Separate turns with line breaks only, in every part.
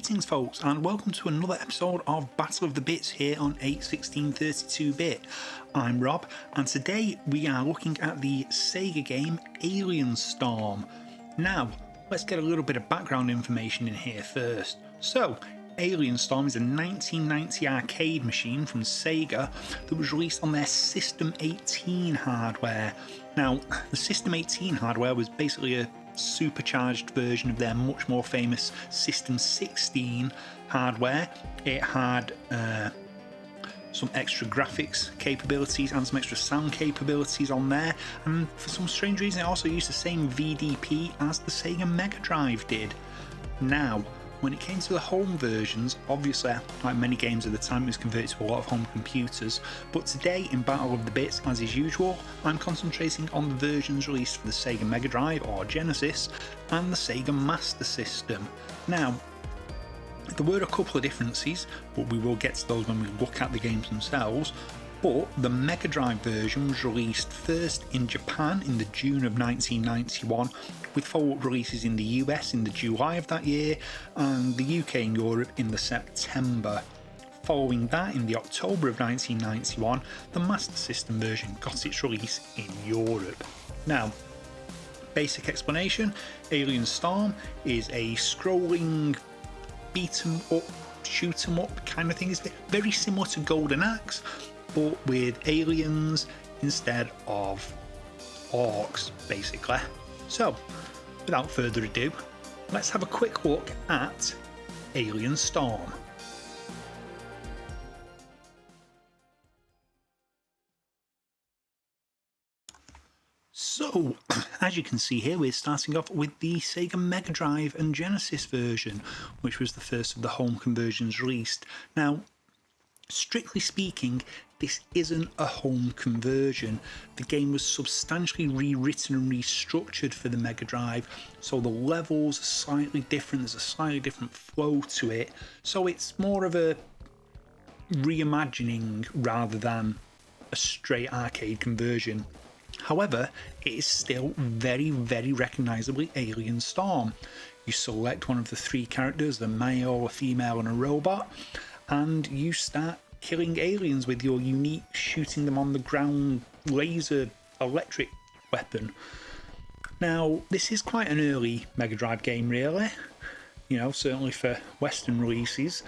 Greetings folks, and welcome to another episode of Battle of the Bits here on 8/16/32-bit. I'm Rob, and today we are looking at the Sega game Alien Storm. Now, let's get a little bit of background information in here first. So, Alien Storm is a 1990 arcade machine from Sega that was released on their System 18 hardware. Now, the System 18 hardware was basically a supercharged version of their much more famous System 16 hardware. It had some extra graphics capabilities and some extra sound capabilities on there, and for some strange reason it also used the same VDP as the Sega Mega Drive did. Now, when it came to the home versions, obviously, like many games at the time, it was converted to a lot of home computers, but today in Battle of the Bits, as is usual, I'm concentrating on the versions released for the Sega Mega Drive or Genesis and the Sega Master System. Now, there were a couple of differences, but we will get to those when we look at the games themselves. But the Mega Drive version was released first in Japan in the June of 1991, with follow-up releases in the US in the July of that year, and the UK and Europe in the September. Following that, in the October of 1991, the Master System version got its release in Europe. Now, basic explanation, Alien Storm is a scrolling beat 'em up, shoot 'em up kind of thing. It's very similar to Golden Axe, but with aliens instead of orcs, basically. So, without further ado, let's have a quick look at Alien Storm. So, as you can see here, we're starting off with the Sega Mega Drive and Genesis version, which was the first of the home conversions released. Now, strictly speaking, this isn't a home conversion. The game was substantially rewritten and restructured for the Mega Drive, so the levels are slightly different, there's a slightly different flow to it, so it's more of a reimagining rather than a straight arcade conversion. However, it is still very, very recognisably Alien Storm. You select one of the three characters, a male, a female and a robot, and you start killing aliens with your unique shooting them on the ground laser electric weapon. Now, this is quite an early Mega Drive game really, you know, certainly for Western releases,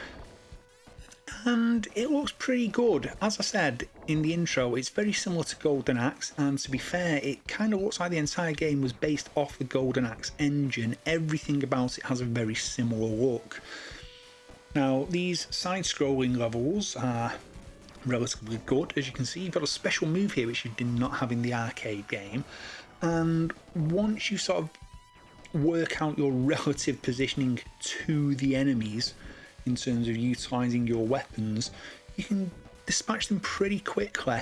and it looks pretty good. As I said in the intro, it's very similar to Golden Axe, and to be fair, it kind of looks like the entire game was based off the Golden Axe engine. Everything about it has a very similar look. Now, these side-scrolling levels are relatively good. As you can see, you've got a special move here which you did not have in the arcade game, and once you sort of work out your relative positioning to the enemies in terms of utilising your weapons, you can dispatch them pretty quickly.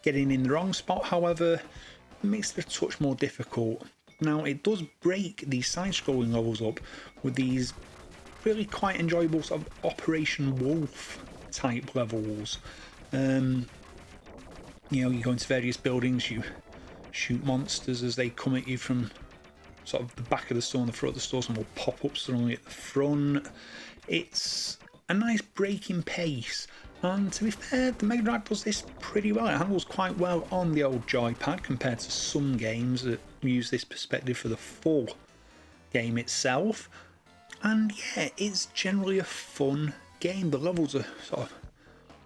Getting in the wrong spot, however, makes it a touch more difficult. Now, it does break these side-scrolling levels up with these really quite enjoyable sort of Operation Wolf type levels. You know, you go into various buildings, you shoot monsters as they come at you from sort of the back of the store and the front of the store. Some will pop up suddenly at the front. It's a nice breaking pace, and to be fair, the Mega Drive does this pretty well. It handles quite well on the old joypad compared to some games that use this perspective for the full game itself. And yeah, it's generally a fun game. The levels are sort of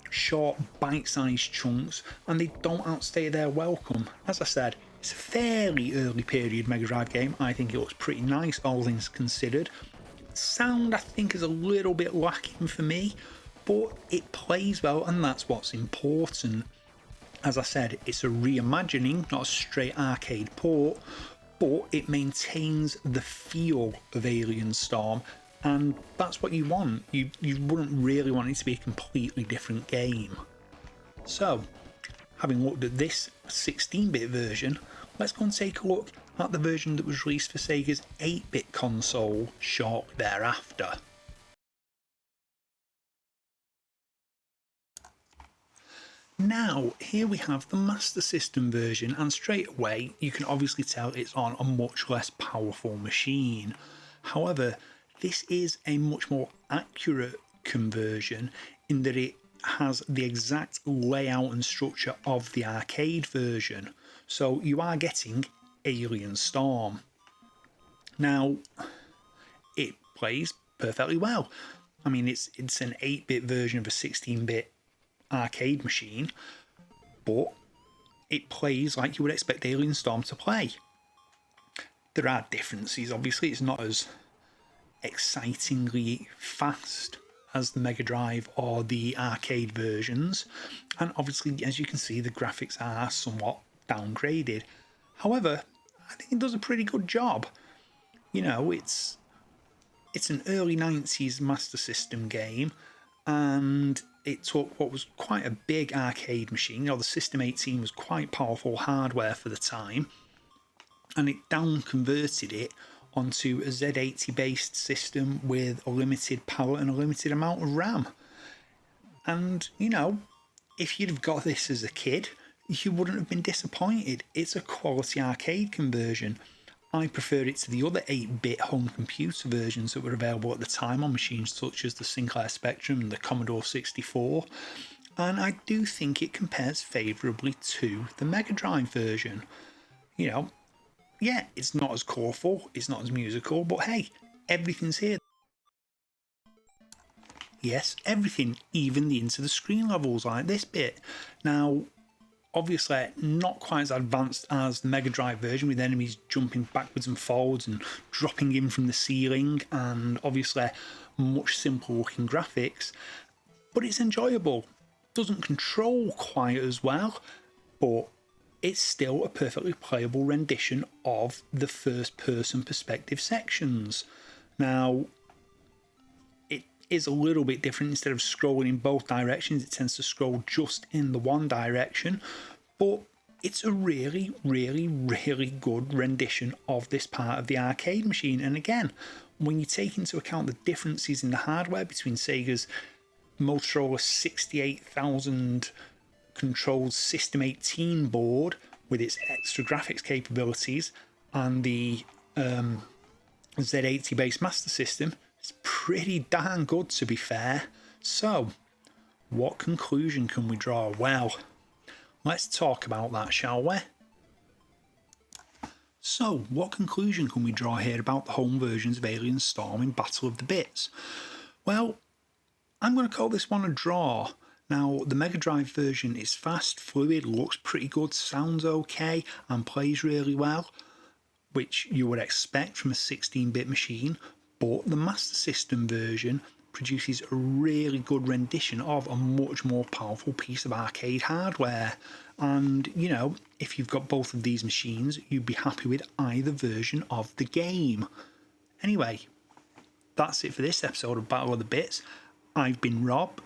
short, bite-sized chunks, and they don't outstay their welcome. As I said, it's a fairly early period Mega Drive game. I think it looks pretty nice, all things considered. Sound, I think, is a little bit lacking for me, but it plays well, and that's what's important. As I said, it's a reimagining, not a straight arcade port, but it maintains the feel of Alien Storm, and that's what you want. You wouldn't really want it to be a completely different game. So, having looked at this 16-bit version, let's go and take a look at the version that was released for Sega's 8-bit console shortly thereafter. Now, here we have the Master System version, and straight away you can obviously tell it's on a much less powerful machine. However, This is a much more accurate conversion in that it has the exact layout and structure of the arcade version. So you are getting Alien Storm. Now, it plays perfectly well. I mean, it's an 8-bit version of a 16-bit arcade machine, but it plays like you would expect Alien Storm to play. There are differences, obviously. It's not as excitingly fast as the Mega Drive or the arcade versions, and obviously, as you can see, the graphics are somewhat downgraded. However, I think it does a pretty good job. You know, it's an early 90s Master System game, and it took what was quite a big arcade machine. You know, the System 18 was quite powerful hardware for the time, and it down converted it onto a Z80 based system with a limited power and a limited amount of RAM. And, you know, if you'd have got this as a kid, you wouldn't have been disappointed. It's a quality arcade conversion. I prefer it to the other 8-bit home computer versions that were available at the time on machines such as the Sinclair Spectrum and the Commodore 64, and I do think it compares favourably to the Mega Drive version. You know, yeah, it's not as colourful, it's not as musical, but hey, everything's here. Yes, everything, even the into the screen levels like this bit. Now, obviously not quite as advanced as the Mega Drive version, with enemies jumping backwards and forwards and dropping in from the ceiling, and obviously much simpler looking graphics, but it's enjoyable. Doesn't control quite as well, but it's still a perfectly playable rendition of the first person perspective sections. Now, it is a little bit different. Instead of scrolling in both directions, it tends to scroll just in the one direction, but it's a really, really, really good rendition of this part of the arcade machine. And again, when you take into account the differences in the hardware between Sega's Motorola 68,000 controlled System 18 board with its extra graphics capabilities and the Z80 based Master System, it's pretty darn good, to be fair. So, what conclusion can we draw? Well, let's talk about that, shall we? So, what conclusion can we draw here about the home versions of Alien Storm in Battle of the Bits? Well, I'm going to call this one a draw. Now, the Mega Drive version is fast, fluid, looks pretty good, sounds okay, and plays really well, which you would expect from a 16-bit machine, but the Master System version produces a really good rendition of a much more powerful piece of arcade hardware. And, you know, if you've got both of these machines, you'd be happy with either version of the game. Anyway, that's it for this episode of Battle of the Bits. I've been Rob.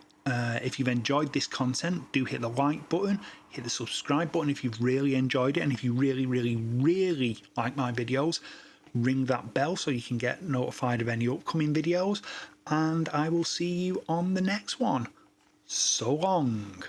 If you've enjoyed this content, do hit the like button, hit the subscribe button if you've really enjoyed it, and if you really, really, really like my videos, ring that bell so you can get notified of any upcoming videos, and I will see you on the next one. So long.